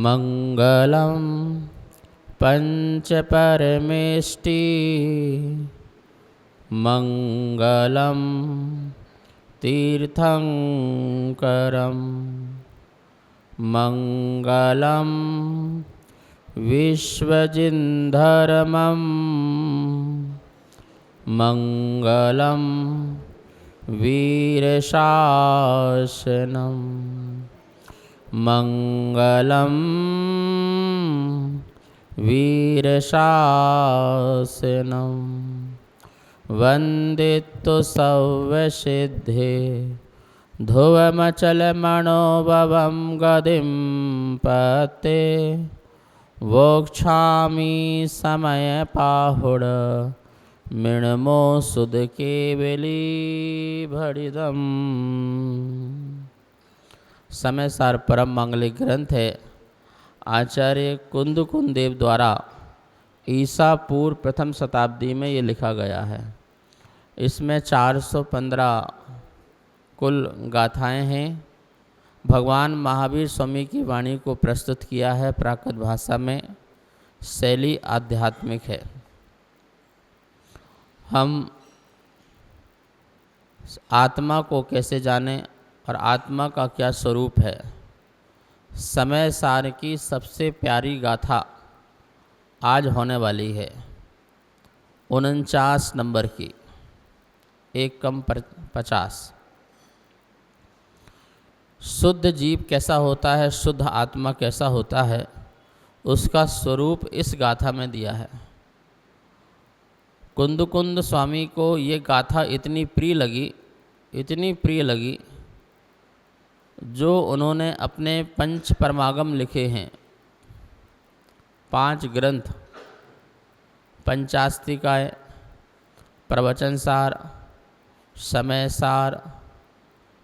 मंगलम पंच परमेष्टि मंगलम तीर्थंकरम मंगलम विश्वजिन्धर्मं मंगलम वीरशासनम मंगलम वीरशासनम वंदितु सव्यसिद्धे ध्रुवमचलमणोभवं गतिं पते वोक्षामि समयपाहुड मृण्मो सुध केवली भड़िदम। समय सार परम मांगलिक ग्रंथ है। आचार्य कुंदकुंद देव द्वारा ईसा पूर्व प्रथम शताब्दी में ये लिखा गया है। इसमें 415 कुल गाथाएं हैं। भगवान महावीर स्वामी की वाणी को प्रस्तुत किया है प्राकृत भाषा में। शैली आध्यात्मिक है। हम आत्मा को कैसे जानें और आत्मा का क्या स्वरूप है। समय सार की सबसे प्यारी गाथा आज होने वाली है 49 नंबर की, 1 कम 50। शुद्ध जीव कैसा होता है, शुद्ध आत्मा कैसा होता है, उसका स्वरूप इस गाथा में दिया है। कुंदकुंद स्वामी को ये गाथा इतनी प्रिय लगी जो उन्होंने अपने पंच परमागम लिखे हैं, 5 ग्रंथ, पंचास्तिकाय, प्रवचन सार, समय सार,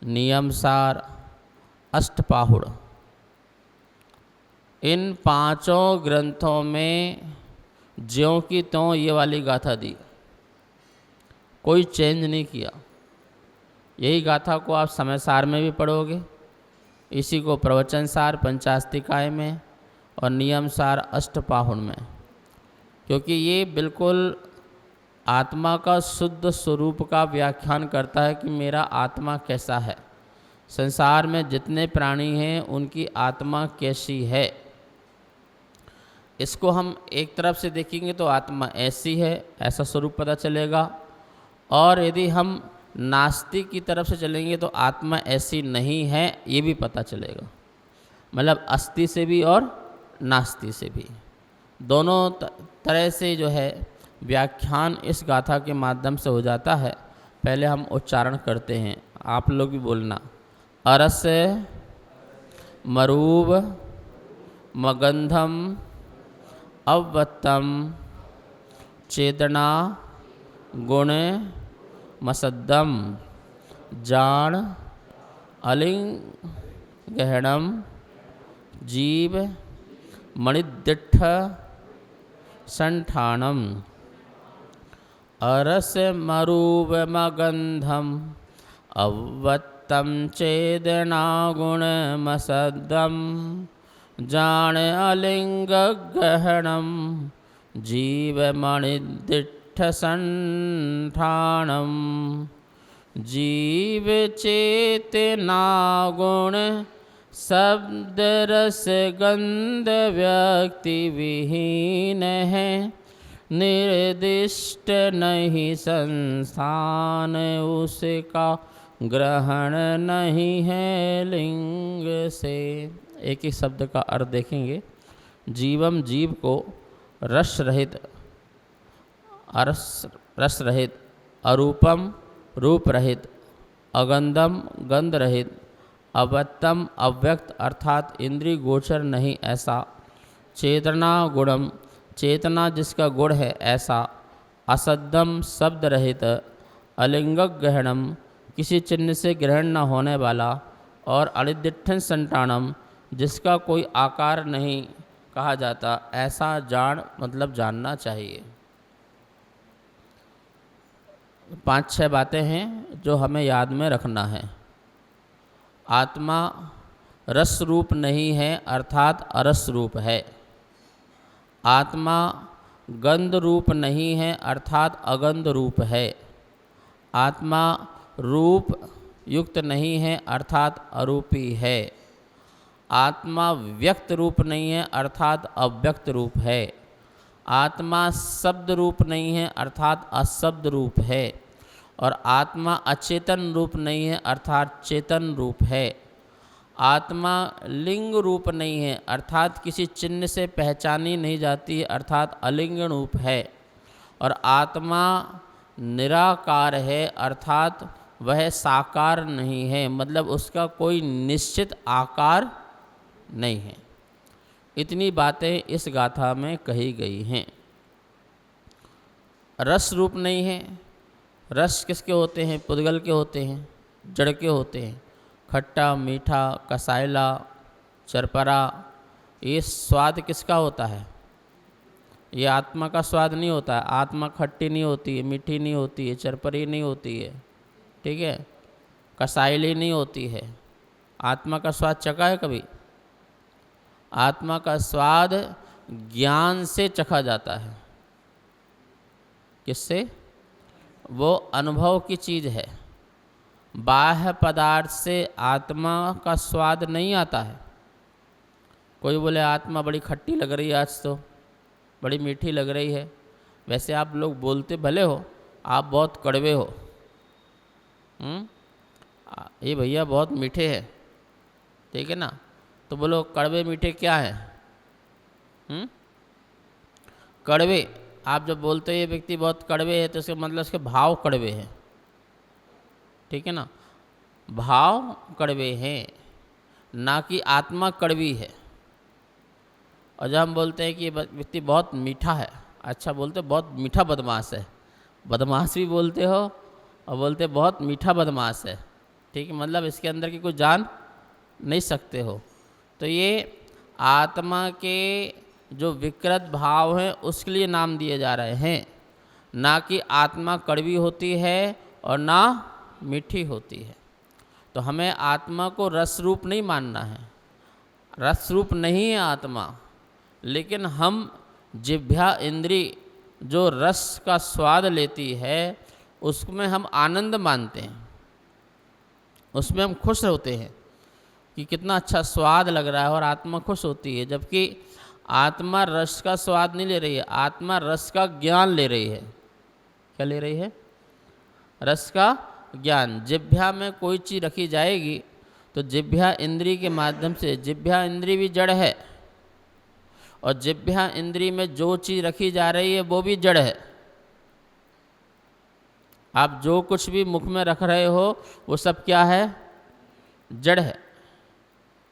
नियम सार, अष्टपाहुड़। इन 5 ग्रंथों में ज्यों की त्यों ये वाली गाथा दी, कोई चेंज नहीं किया। यही गाथा को आप समय सार में भी पढ़ोगे, इसी को प्रवचन सार पंचास्तिकाय में और नियम सार अष्टपाहुड़ में, क्योंकि ये बिल्कुल आत्मा का शुद्ध स्वरूप का व्याख्यान करता है कि मेरा आत्मा कैसा है, संसार में जितने प्राणी हैं उनकी आत्मा कैसी है। इसको हम एक तरफ से देखेंगे तो आत्मा ऐसी है, ऐसा स्वरूप पता चलेगा, और यदि हम नास्तिक की तरफ से चलेंगे तो आत्मा ऐसी नहीं है, ये भी पता चलेगा। मतलब अस्ति से भी और नास्ति से भी, दोनों तरह से जो है व्याख्यान इस गाथा के माध्यम से हो जाता है। पहले हम उच्चारण करते हैं, आप लोग भी बोलना। अरस मरूव मगंधम अव्वत्तम चेतना गुण मसद्दम जान अलिंगहणम जीव मणिदिट्ठ संठानम। अरस मरूव मगंधम अव्वत्तम चेदना गुण मसद्दम जान अलिंग गहनम जीव मणिदिट्ठ संठानम। जीव चेतना गुण शब्द रस गंध व्यक्ति विहीन है, निर्दिष्ट नहीं संस्थान उसका ग्रहण नहीं है लिंग से। एक ही शब्द का अर्थ देखेंगे। जीवम जीव को रस रहित, रस रहित, अरूपम रूप रहित, अगंधम गंध रहित, अव्यक्तम अव्यक्त अर्थात इंद्रिय गोचर नहीं ऐसा, चेतना गुणम चेतना जिसका गुण है ऐसा, असद्दम शब्द रहित, अलिंग ग्रहणम किसी चिन्ह से ग्रहण न होने वाला, और अनिदिठन संतानम जिसका कोई आकार नहीं कहा जाता ऐसा जान मतलब जानना चाहिए। 5-6 बातें हैं जो हमें याद में रखना है। आत्मा रस रूप नहीं है अर्थात अरस रूप है। आत्मा गंध रूप नहीं है अर्थात अगंध रूप है। आत्मा रूप युक्त नहीं है अर्थात अरूपी है। आत्मा व्यक्त रूप नहीं है अर्थात अव्यक्त रूप है। आत्मा शब्द रूप नहीं है अर्थात अशब्द रूप है। और आत्मा अचेतन रूप नहीं है अर्थात चेतन रूप है। आत्मा लिंग रूप नहीं है अर्थात किसी चिन्ह से पहचानी नहीं जाती है अर्थात अलिंग रूप है। और आत्मा निराकार है अर्थात वह साकार नहीं है, मतलब उसका कोई निश्चित आकार नहीं है। इतनी बातें इस गाथा में कही गई हैं। रस रूप नहीं है। रस किसके होते हैं? पुद्गल के होते हैं, जड़ के होते हैं। खट्टा, मीठा, कसायला, चरपरा, ये स्वाद किसका होता है? ये आत्मा का स्वाद नहीं होता है। आत्मा खट्टी नहीं होती है, मीठी नहीं होती है, चरपरी नहीं होती है, ठीक है, कसायली नहीं होती है। आत्मा का स्वाद चखा है कभी? आत्मा का स्वाद ज्ञान से चखा जाता है। किससे? वो अनुभव की चीज़ है। बाह्य पदार्थ से आत्मा का स्वाद नहीं आता है। कोई बोले आत्मा बड़ी खट्टी लग रही है, आज तो बड़ी मीठी लग रही है। वैसे आप लोग बोलते भले हो, आप बहुत कड़वे हो। ये भैया बहुत मीठे हैं, ठीक है ना? तो बोलो कड़वे मीठे क्या है? कड़वे, आप जब बोलते हो ये व्यक्ति बहुत कड़वे है तो इसका मतलब उसके भाव कड़वे हैं, ठीक है ना? भाव कड़वे हैं, ना कि आत्मा कड़वी है। और जब हम बोलते हैं कि ये व्यक्ति बहुत मीठा है, अच्छा बोलते बहुत मीठा बदमाश है, बदमाश भी बोलते हो और बोलते बहुत मीठा बदमाश है, ठीक है, मतलब इसके अंदर की कुछ जान नहीं सकते हो। तो ये आत्मा के जो विकृत भाव हैं उसके लिए नाम दिए जा रहे हैं, ना कि आत्मा कड़वी होती है और ना मीठी होती है। तो हमें आत्मा को रस रूप नहीं मानना है। रस रूप नहीं है आत्मा, लेकिन हम जिह्वा इंद्री जो रस का स्वाद लेती है उसमें हम आनंद मानते हैं, उसमें हम खुश होते हैं कि कितना अच्छा स्वाद लग रहा है, और आत्मा खुश होती है। जबकि आत्मा रस का स्वाद नहीं ले रही है, आत्मा रस का ज्ञान ले रही है। क्या ले रही है? रस का ज्ञान। जिह्वा में कोई चीज़ रखी जाएगी तो जिह्वा इंद्री के माध्यम से, जिह्वा इंद्री भी जड़ है और जिह्वा इंद्री में जो चीज़ रखी जा रही है वो भी जड़ है। आप जो कुछ भी मुख में रख रहे हो वो सब क्या है? जड़ है,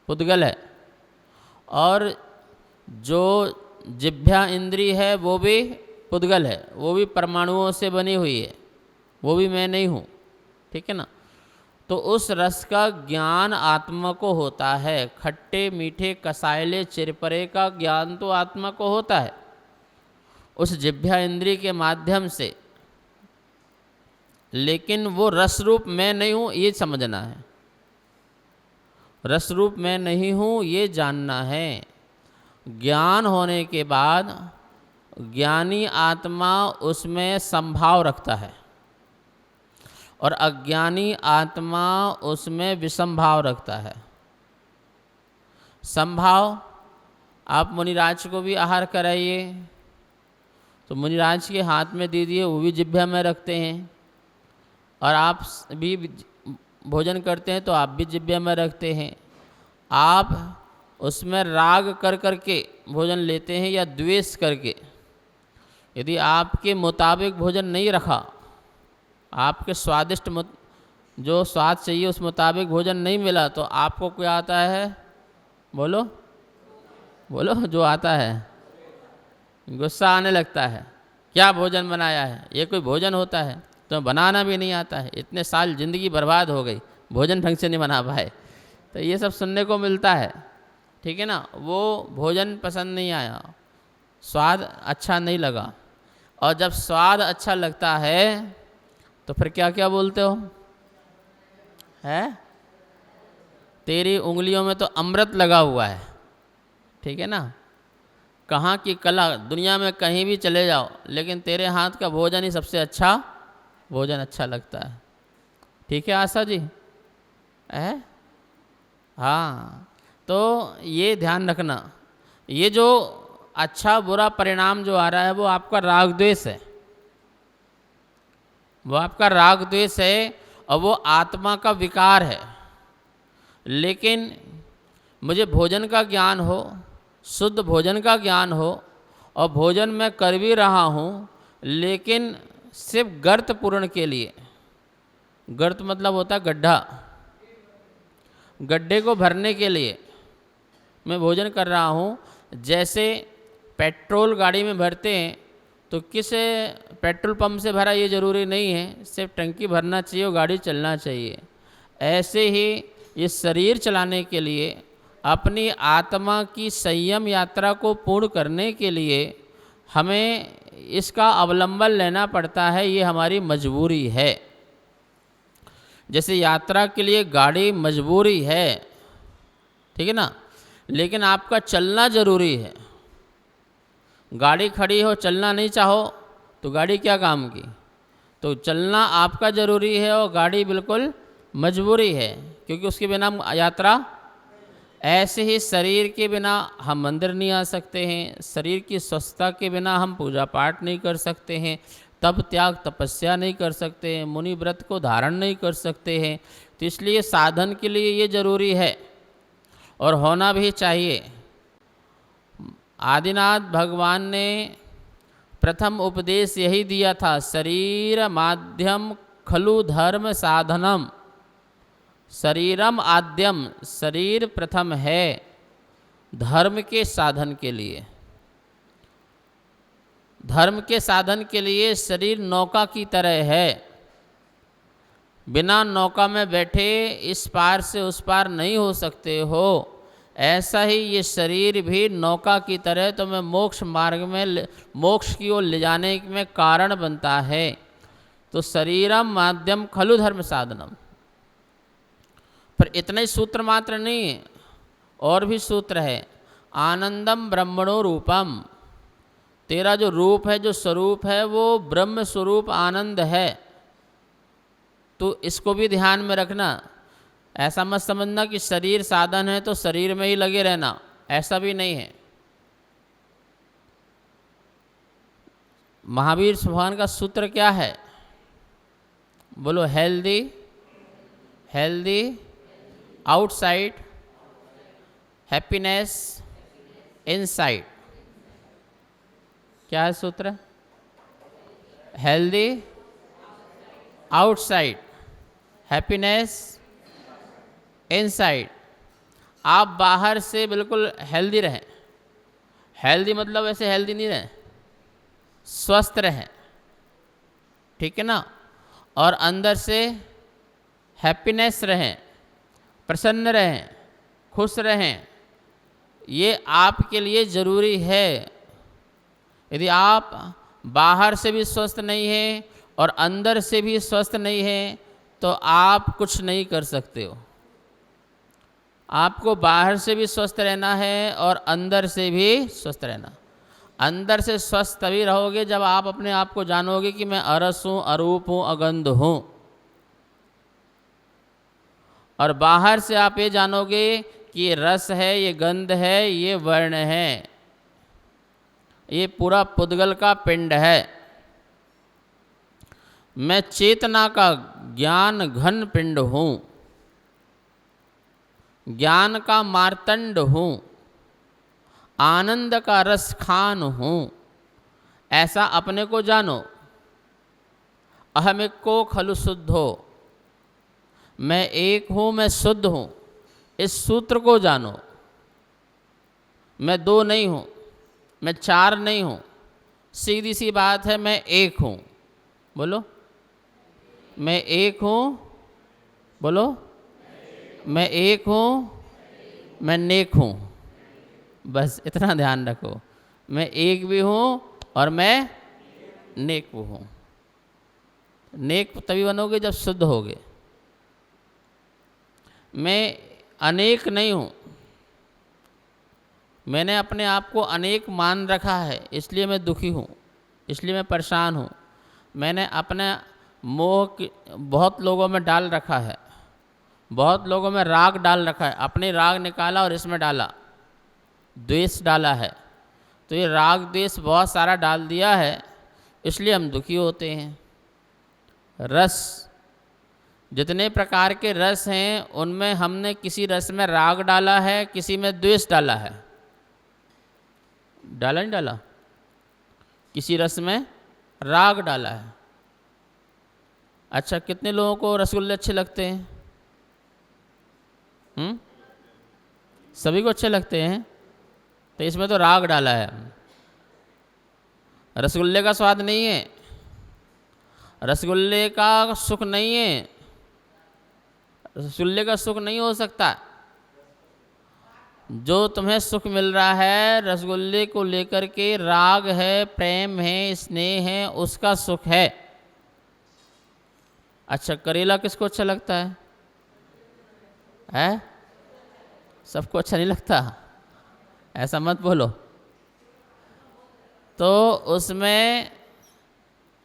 पुद्गल है। और जो जिह्वा इंद्री है वो भी पुद्गल है, वो भी परमाणुओं से बनी हुई है, वो भी मैं नहीं हूँ, ठीक है ना? तो उस रस का ज्ञान आत्मा को होता है। खट्टे मीठे कसायले चिरपरे का ज्ञान तो आत्मा को होता है उस जिह्वा इंद्री के माध्यम से, लेकिन वो रस रूप मैं नहीं हूँ ये समझना है। रस रूप मैं नहीं हूँ ये जानना है। ज्ञान होने के बाद ज्ञानी आत्मा उसमें संभाव रखता है और अज्ञानी आत्मा उसमें विसंभाव रखता है। संभाव, आप मुनिराज को भी आहार कराइए तो मुनिराज के हाथ में दे दिए, वो भी जिह्वा में रखते हैं, और आप भी भोजन करते हैं तो आप भी जिह्वा में रखते हैं। आप उसमें राग कर करके भोजन लेते हैं या द्वेष करके। यदि आपके मुताबिक भोजन नहीं रखा, आपके स्वादिष्ट जो स्वाद चाहिए उस मुताबिक भोजन नहीं मिला, तो आपको क्या आता है? बोलो बोलो, जो आता है गुस्सा आने लगता है। क्या भोजन बनाया है? ये कोई भोजन होता है? तो बनाना भी नहीं आता है, इतने साल ज़िंदगी बर्बाद हो गई, भोजन ढंग से नहीं बना पाए। तो ये सब सुनने को मिलता है, ठीक है ना? वो भोजन पसंद नहीं आया, स्वाद अच्छा नहीं लगा। और जब स्वाद अच्छा लगता है तो फिर क्या क्या बोलते हो? है तेरी उंगलियों में तो अमृत लगा हुआ है, ठीक है ना। कहाँ की कला, दुनिया में कहीं भी चले जाओ, लेकिन तेरे हाथ का भोजन ही सबसे अच्छा भोजन अच्छा लगता है, ठीक है आशा जी है। हाँ, तो ये ध्यान रखना, ये जो अच्छा बुरा परिणाम जो आ रहा है वो आपका राग द्वेष है, वो आपका राग द्वेष है और वो आत्मा का विकार है। लेकिन मुझे भोजन का ज्ञान हो, शुद्ध भोजन का ज्ञान हो, और भोजन मैं कर भी रहा हूँ, लेकिन सिर्फ गर्त पूर्ण के लिए। गर्त मतलब होता है गड्ढा, गड्ढे को भरने के लिए मैं भोजन कर रहा हूँ। जैसे पेट्रोल गाड़ी में भरते हैं तो किस पेट्रोल पंप से भरा ये ज़रूरी नहीं है, सिर्फ टंकी भरना चाहिए और गाड़ी चलना चाहिए। ऐसे ही ये शरीर चलाने के लिए, अपनी आत्मा की संयम यात्रा को पूर्ण करने के लिए हमें इसका अवलंबन लेना पड़ता है, ये हमारी मजबूरी है। जैसे यात्रा के लिए गाड़ी मजबूरी है, ठीक है ना, लेकिन आपका चलना ज़रूरी है। गाड़ी खड़ी हो, चलना नहीं चाहो तो गाड़ी क्या काम की। तो चलना आपका ज़रूरी है और गाड़ी बिल्कुल मजबूरी है, क्योंकि उसके बिना यात्रा। ऐसे ही शरीर के बिना हम मंदिर नहीं आ सकते हैं, शरीर की स्वस्थता के बिना हम पूजा पाठ नहीं कर सकते हैं, तप त्याग तपस्या नहीं कर सकते हैं, मुनि व्रत को धारण नहीं कर सकते हैं। तो इसलिए साधन के लिए ये जरूरी है और होना भी चाहिए। आदिनाथ भगवान ने प्रथम उपदेश यही दिया था, शरीर माध्यम खलु धर्म साधनम। शरीरम आद्यम, शरीर प्रथम है धर्म के साधन के लिए। धर्म के साधन के लिए शरीर नौका की तरह है, बिना नौका में बैठे इस पार से उस पार नहीं हो सकते हो। ऐसा ही ये शरीर भी नौका की तरह तुम्हें मोक्ष मार्ग में, मोक्ष की ओर ले जाने में कारण बनता है। तो शरीरम माध्यम खलु धर्म साधनम। पर इतने सूत्र मात्र नहीं है, और भी सूत्र है। आनंदम ब्रह्मणो रूपम, तेरा जो रूप है, जो स्वरूप है, वो ब्रह्म स्वरूप आनंद है। तो इसको भी ध्यान में रखना। ऐसा मत समझना कि शरीर साधन है तो शरीर में ही लगे रहना, ऐसा भी नहीं है। महावीर भगवान का सूत्र क्या है, बोलो। Healthy, healthy outside, happiness inside. क्या है सूत्र? Healthy outside, happiness inside. आप बाहर से बिल्कुल हेल्दी रहें, हेल्दी मतलब ऐसे हेल्दी नहीं रहें, स्वस्थ रहें, ठीक है ना। और अंदर से हैप्पीनेस रहें, प्रसन्न रहें, खुश रहें। ये आपके लिए ज़रूरी है। यदि आप बाहर से भी स्वस्थ नहीं हैं और अंदर से भी स्वस्थ नहीं हैं तो आप कुछ नहीं कर सकते हो। आपको बाहर से भी स्वस्थ रहना है और अंदर से भी स्वस्थ रहना। अंदर से स्वस्थ तभी रहोगे जब आप अपने आप को जानोगे कि मैं अरस हूँ, अरूप हूँ, अगंध हूँ। और बाहर से आप ये जानोगे कि ये रस है, ये गंध है, ये वर्ण है, ये पूरा पुद्गल का पिंड है। मैं चेतना का ज्ञान घन पिंड हूँ, ज्ञान का मार्तंड हूँ, आनंद का रस खान हूँ। ऐसा अपने को जानो। अहमिको खलु शुद्धो, मैं एक हूँ, मैं शुद्ध हूँ। इस सूत्र को जानो। मैं दो नहीं हूँ, मैं चार नहीं हूँ, सीधी सी बात है, मैं एक हूँ। बोलो, मैं एक हूँ। बोलो, मैं एक हूँ, मैं नेक हूँ। बस इतना ध्यान रखो, मैं एक भी हूँ और मैं नेक भी हूँ। नेक तभी बनोगे जब शुद्ध होगे। मैं अनेक नहीं हूँ। मैंने अपने आप को अनेक मान रखा है, इसलिए मैं दुखी हूँ, इसलिए मैं परेशान हूँ। मैंने अपने मोह बहुत लोगों में डाल रखा है, बहुत लोगों में राग डाल रखा है, अपने राग निकाला और इसमें डाला, द्वेष डाला है। तो ये राग द्वेष बहुत सारा डाल दिया है, इसलिए हम दुखी होते हैं। रस, जितने प्रकार के रस हैं उनमें हमने किसी रस में राग डाला है, किसी में द्वेष डाला है। डाला नहीं डाला? किसी रस में राग डाला है। अच्छा, कितने लोगों को रसगुल्ले अच्छे लगते हैं? सभी को अच्छे लगते हैं, तो इसमें तो राग डाला है। रसगुल्ले का स्वाद नहीं है, रसगुल्ले का सुख नहीं है, रसगुल्ले का सुख नहीं हो सकता। जो तुम्हें सुख मिल रहा है रसगुल्ले को लेकर के राग है, प्रेम है, स्नेह है, उसका सुख है। अच्छा, करेला किसको अच्छा लगता है? सबको अच्छा नहीं लगता, ऐसा मत बोलो। तो उसमें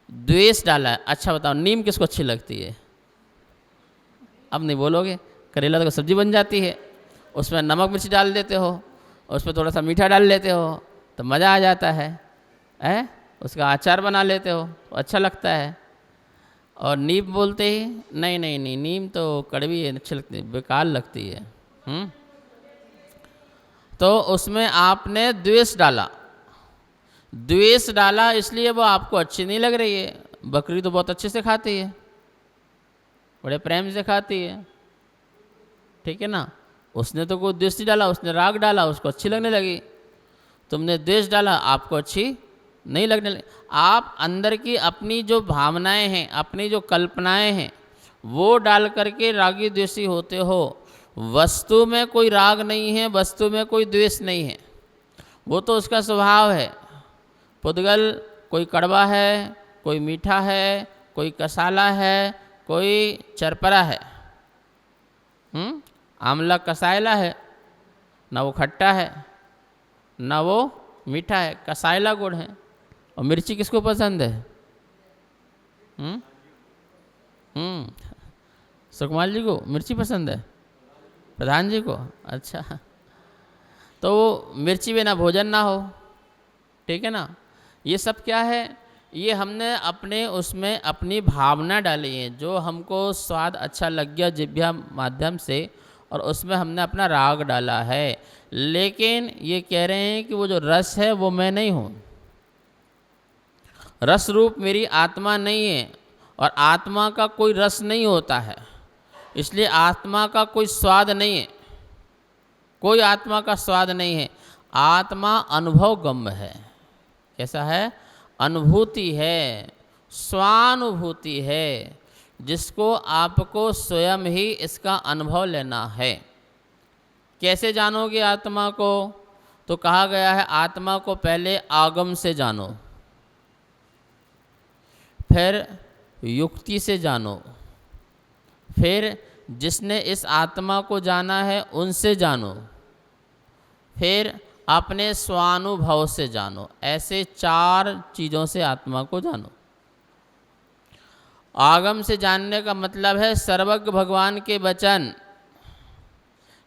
द्वेष डाला है। अच्छा बताओ, नीम किसको अच्छी लगती है? अब नहीं बोलोगे। करेला तो सब्जी बन जाती है, उसमें नमक मिर्च डाल देते हो, उसमें थोड़ा सा मीठा डाल लेते हो तो मज़ा आ जाता है, उसका अचार बना लेते हो तो अच्छा लगता है। और नीम बोलते ही नहीं नहीं नहीं, नीम तो कड़वी है, अच्छी लगती है, बेकार लगती है। तो उसमें आपने द्वेष डाला, द्वेष डाला इसलिए वो आपको अच्छी नहीं लग रही है। बकरी तो बहुत अच्छे से खाती है, बड़े प्रेम से खाती है, ठीक है ना। उसने तो कोई द्वेष नहीं डाला, उसने राग डाला, उसको अच्छी लगने लगी। तुमने द्वेष डाला, आपको अच्छी नहीं लगने लगी। आप अंदर की अपनी जो भावनाएं हैं, अपनी जो कल्पनाएं हैं, वो डाल करके रागी द्वेषी होते हो। वस्तु में कोई राग नहीं है, वस्तु में कोई द्वेष नहीं है, वो तो उसका स्वभाव है। पुद्गल कोई कड़वा है, कोई मीठा है, कोई कसाला है, कोई चरपरा है। आंवला कसायला है, ना वो खट्टा है ना वो मीठा है, कसायला गुड़ है। और मिर्ची किसको पसंद है? सुकुमार जी को मिर्ची पसंद है, प्रधान जी को। अच्छा, तो मिर्ची बिना भोजन ना हो, ठीक है ना। ये सब क्या है? ये हमने अपने उसमें अपनी भावना डाली है, जो हमको स्वाद अच्छा लग गया जिह्वा माध्यम से, और उसमें हमने अपना राग डाला है। लेकिन ये कह रहे हैं कि वो जो रस है वो मैं नहीं हूँ, रस रूप मेरी आत्मा नहीं है, और आत्मा का कोई रस नहीं होता है, इसलिए आत्मा का कोई स्वाद नहीं है, कोई आत्मा का स्वाद नहीं है। आत्मा अनुभव गम्य है। कैसा है? अनुभूति है, स्वानुभूति है, जिसको आपको स्वयं ही इसका अनुभव लेना है। कैसे जानोगे आत्मा को? तो कहा गया है आत्मा को पहले आगम से जानो, फिर युक्ति से जानो, फिर जिसने इस आत्मा को जाना है उनसे जानो, फिर अपने स्वानुभव से जानो। ऐसे 4 चीज़ों से आत्मा को जानो। आगम से जानने का मतलब है सर्वज्ञ भगवान के वचन।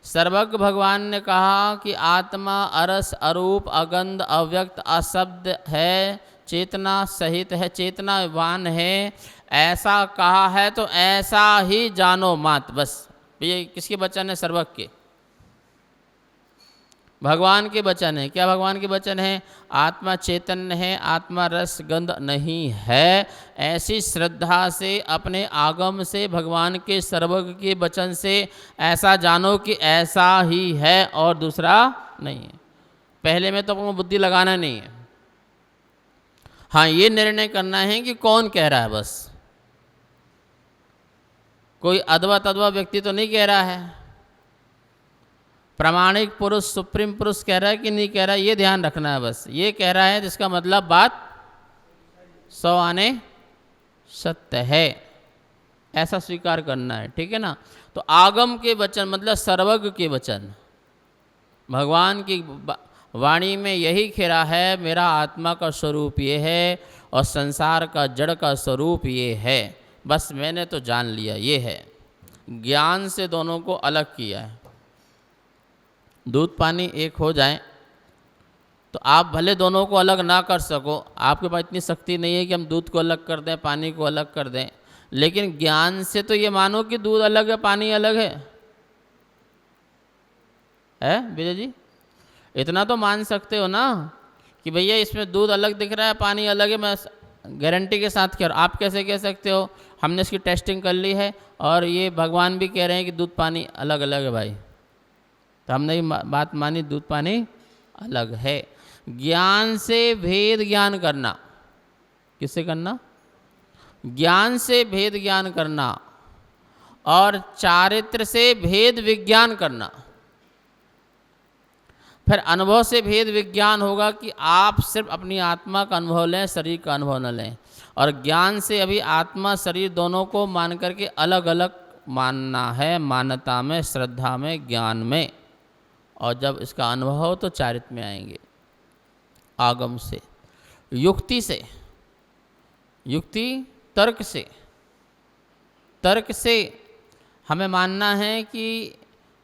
सर्वज्ञ भगवान ने कहा कि आत्मा अरस, अरूप, अगंध, अव्यक्त, अशब्द है, चेतना सहित है, चेतनावान है, ऐसा कहा है, तो ऐसा ही जानो मात। बस ये किसके वचन है? सर्वज्ञ के, भगवान के वचन है। क्या भगवान के वचन है? आत्मा चैतन्य है, आत्मा रस गंध नहीं है। ऐसी श्रद्धा से अपने आगम से, भगवान के सर्वज्ञ के वचन से ऐसा जानो कि ऐसा ही है और दूसरा नहीं है। पहले में तो आपको बुद्धि लगाना नहीं है। हाँ, ये निर्णय करना है कि कौन कह रहा है। बस कोई अदवा तदवा व्यक्ति तो नहीं कह रहा है, प्रामाणिक पुरुष, सुप्रीम पुरुष कह रहा है कि नहीं कह रहा है, ये ध्यान रखना है। बस ये कह रहा है जिसका मतलब बात 100 आने सत्य है। ऐसा स्वीकार करना है, ठीक है ना। तो आगम के वचन मतलब सर्वज्ञ के वचन, भगवान की वाणी में यही खिरा है, मेरा आत्मा का स्वरूप ये है और संसार का जड़ का स्वरूप ये है, बस मैंने तो जान लिया ये है। ज्ञान से दोनों को अलग किया है। दूध पानी एक हो जाए तो आप भले दोनों को अलग ना कर सको, आपके पास इतनी शक्ति नहीं है कि हम दूध को अलग कर दें, पानी को अलग कर दें, लेकिन ज्ञान से तो ये मानो कि दूध अलग है, पानी अलग है विजय जी? इतना तो मान सकते हो ना कि भैया इसमें दूध अलग दिख रहा है, पानी अलग है, मैं गारंटी के साथ कह रहा हूँ। आप कैसे कह सकते हो? हमने इसकी टेस्टिंग कर ली है और ये भगवान भी कह रहे हैं कि दूध पानी अलग अलग है भाई, तो हमने ये बात मानी, दूध पानी अलग है। ज्ञान से भेद ज्ञान करना, किससे करना? ज्ञान से भेद ज्ञान करना और चारित्र से भेद विज्ञान करना। फिर अनुभव से भेद विज्ञान होगा कि आप सिर्फ अपनी आत्मा का अनुभव लें, शरीर का अनुभव न लें। और ज्ञान से अभी आत्मा शरीर दोनों को मान करके अलग अलग मानना है, मान्यता में, श्रद्धा में, ज्ञान में। और जब इसका अनुभव हो तो चारित्र में आएंगे, आगम से, युक्ति से, युक्ति तर्क से। तर्क से हमें मानना है कि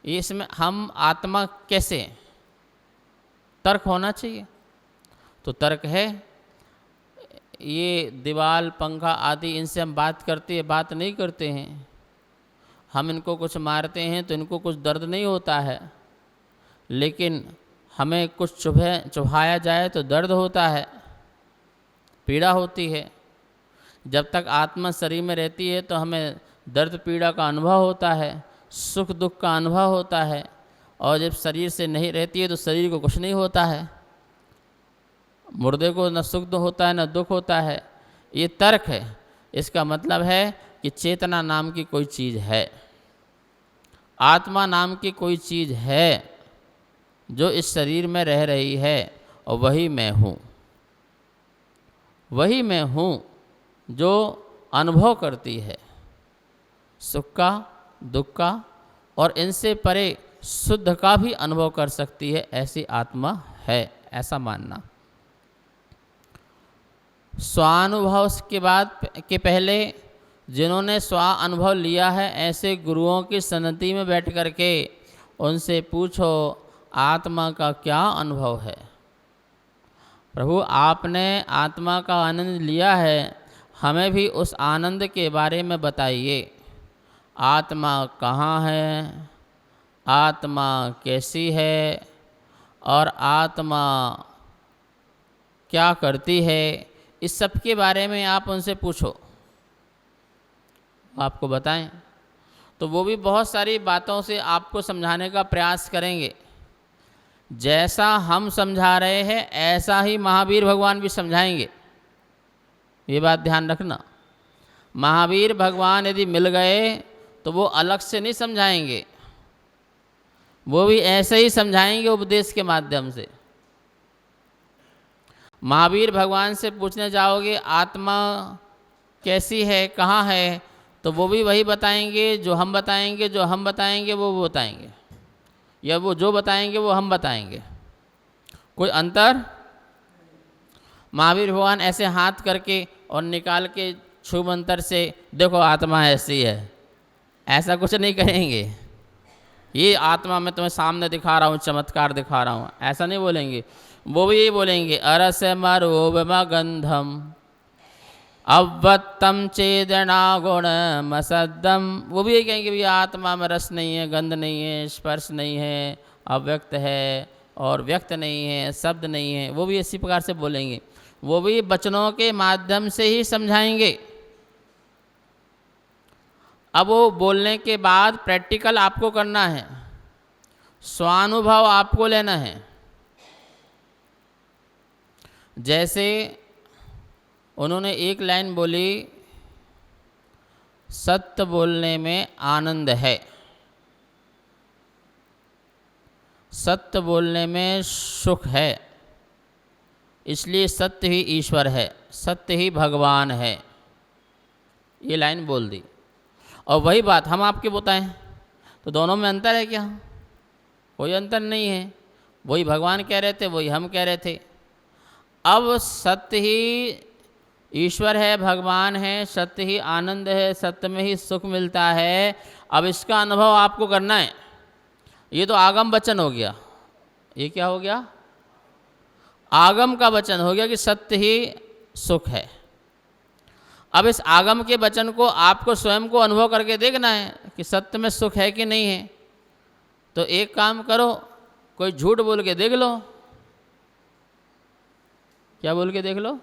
इसमें हम आत्मा कैसे हैं, तर्क होना चाहिए। तो तर्क है, ये दीवार पंखा आदि इनसे हम बात नहीं करते हैं। हम इनको कुछ मारते हैं तो इनको कुछ दर्द नहीं होता है, लेकिन हमें कुछ चुभाया जाए तो दर्द होता है, पीड़ा होती है। जब तक आत्मा शरीर में रहती है तो हमें दर्द पीड़ा का अनुभव होता है, सुख दुख का अनुभव होता है। और जब शरीर से नहीं रहती है तो शरीर को कुछ नहीं होता है, मुर्दे को न सुख होता है न दुख होता है। ये तर्क है। इसका मतलब है कि चेतना नाम की कोई चीज़ है, आत्मा नाम की कोई चीज़ है जो इस शरीर में रह रही है, और वही मैं हूँ। वही मैं हूँ जो अनुभव करती है सुख का, दुख का, और इनसे परे शुद्ध का भी अनुभव कर सकती है, ऐसी आत्मा है, ऐसा मानना। स्वानुभव के बाद के पहले जिन्होंने स्वा अनुभव लिया है, ऐसे गुरुओं की सन्निधि में बैठ कर के उनसे पूछो आत्मा का क्या अनुभव है। प्रभु आपने आत्मा का आनंद लिया है, हमें भी उस आनंद के बारे में बताइए। आत्मा कहाँ है, आत्मा कैसी है, और आत्मा क्या करती है, इस सब के बारे में आप उनसे पूछो, आपको बताएं। तो वो भी बहुत सारी बातों से आपको समझाने का प्रयास करेंगे। जैसा हम समझा रहे हैं ऐसा ही महावीर भगवान भी समझाएंगे, ये बात ध्यान रखना। महावीर भगवान यदि मिल गए तो वो अलग से नहीं समझाएंगे, वो भी ऐसे ही समझाएंगे उपदेश के माध्यम से। महावीर भगवान से पूछने जाओगे आत्मा कैसी है, कहाँ है, तो वो भी वही बताएंगे जो हम बताएंगे, जो हम बताएंगे वो बताएंगे, या वो जो बताएंगे वो हम बताएंगे। कोई अंतर? महावीर भगवान ऐसे हाथ करके और निकाल के छू मंतर से देखो आत्मा ऐसी है, ऐसा कुछ नहीं कहेंगे। ये आत्मा मैं तुम्हें सामने दिखा रहा हूँ, चमत्कार दिखा रहा हूँ, ऐसा नहीं बोलेंगे। वो भी यही बोलेंगे अरस मरूपम गंधम अव्वत्तम चेदना गुण मसद्दम। वो भी यही कहेंगे भैया आत्मा में रस नहीं है, गंध नहीं है, स्पर्श नहीं है, अव्यक्त है और व्यक्त नहीं है, शब्द नहीं है। वो भी इसी प्रकार से बोलेंगे, वो भी वचनों के माध्यम से ही समझाएंगे। अब वो बोलने के बाद प्रैक्टिकल आपको करना है, स्वानुभव आपको लेना है। जैसे उन्होंने एक लाइन बोली, सत्य बोलने में आनंद है, सत्य बोलने में सुख है, इसलिए सत्य ही ईश्वर है, सत्य ही भगवान है। ये लाइन बोल दी। और वही बात हम आपके बताएं, तो दोनों में अंतर है क्या? कोई अंतर नहीं है। वही भगवान कह रहे थे, वही हम कह रहे थे। अब सत्य ही ईश्वर है, भगवान है, सत्य ही आनंद है, सत्य में ही सुख मिलता है। अब इसका अनुभव आपको करना है। ये तो आगम वचन हो गया। ये क्या हो गया? आगम का वचन हो गया कि सत्य ही सुख है। अब इस आगम के वचन को आपको स्वयं को अनुभव करके देखना है कि सत्य में सुख है कि नहीं है। तो एक काम करो, कोई झूठ बोल के देख लो। क्या बोल के देख लो?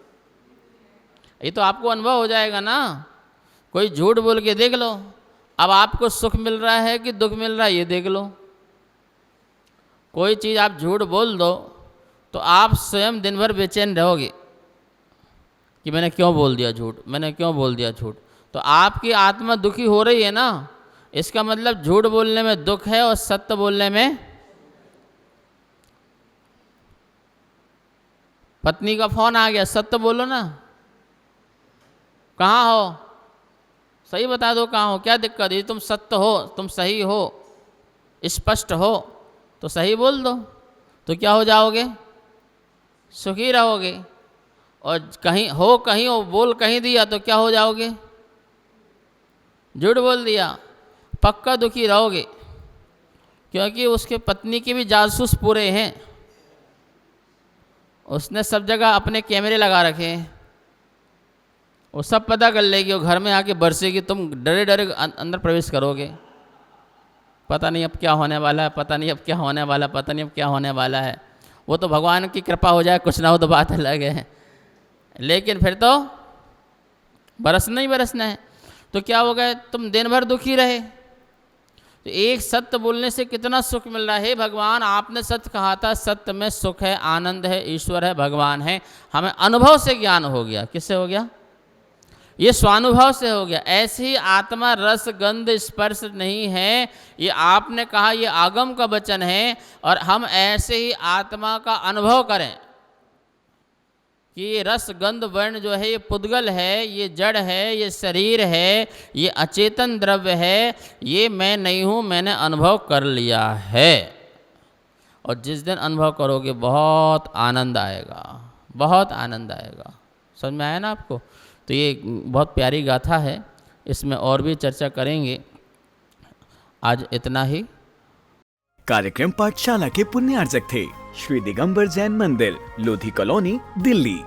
ये तो आपको अनुभव हो जाएगा ना। कोई झूठ बोल के देख लो। अब आपको सुख मिल रहा है कि दुख मिल रहा है, ये देख लो। कोई चीज़ आप झूठ बोल दो तो आप स्वयं दिन भर बेचैन रहोगे कि मैंने क्यों बोल दिया झूठ, मैंने क्यों बोल दिया झूठ। तो आपकी आत्मा दुखी हो रही है ना। इसका मतलब झूठ बोलने में दुख है और सत्य बोलने में। पत्नी का फोन आ गया, सत्य बोलो ना। कहाँ हो? सही बता दो कहाँ हो, क्या दिक्कत है? तुम सत्य हो, तुम सही हो, स्पष्ट हो तो सही बोल दो, तो क्या हो जाओगे? सुखी रहोगे। और कहीं हो बोल कहीं दिया तो क्या हो जाओगे? झूठ बोल दिया, पक्का दुखी रहोगे। क्योंकि उसके पत्नी के भी जासूस पूरे हैं। उसने सब जगह अपने कैमरे लगा रखे हैं। वो सब पता कर लेगी, वो घर में आके बरसेगी, तुम डरे डरे अंदर प्रवेश करोगे। पता नहीं अब क्या होने वाला है, पता नहीं अब क्या होने वाला, पता नहीं अब क्या होने वाला है। वो तो भगवान की कृपा हो जाए, कुछ ना हो तो बात अलग है, लेकिन फिर तो बरसना ही बरसना है। तो क्या हो गए? तुम दिन भर दुखी रहे। तो एक सत्य बोलने से कितना सुख मिल रहा है। भगवान आपने सत्य कहा था, सत्य में सुख है, आनंद है, ईश्वर है, भगवान है। हमें अनुभव से ज्ञान हो गया। किससे हो गया? ये स्वानुभव से हो गया। ऐसे ही आत्मा रस गंध स्पर्श नहीं है, ये आपने कहा, ये आगम का वचन है। और हम ऐसे ही आत्मा का अनुभव करें कि ये रस गंध वर्ण जो है ये पुद्गल है, ये जड़ है, ये शरीर है, ये अचेतन द्रव्य है, ये मैं नहीं हूँ, मैंने अनुभव कर लिया है। और जिस दिन अनुभव करोगे बहुत आनंद आएगा, बहुत आनंद आएगा। समझ में आया ना आपको? तो ये बहुत प्यारी गाथा है, इसमें और भी चर्चा करेंगे। आज इतना ही। कार्यक्रम पाठशाला के पुण्यार्जक थे श्री दिगंबर जैन मंदिर, लोधी कॉलोनी, दिल्ली।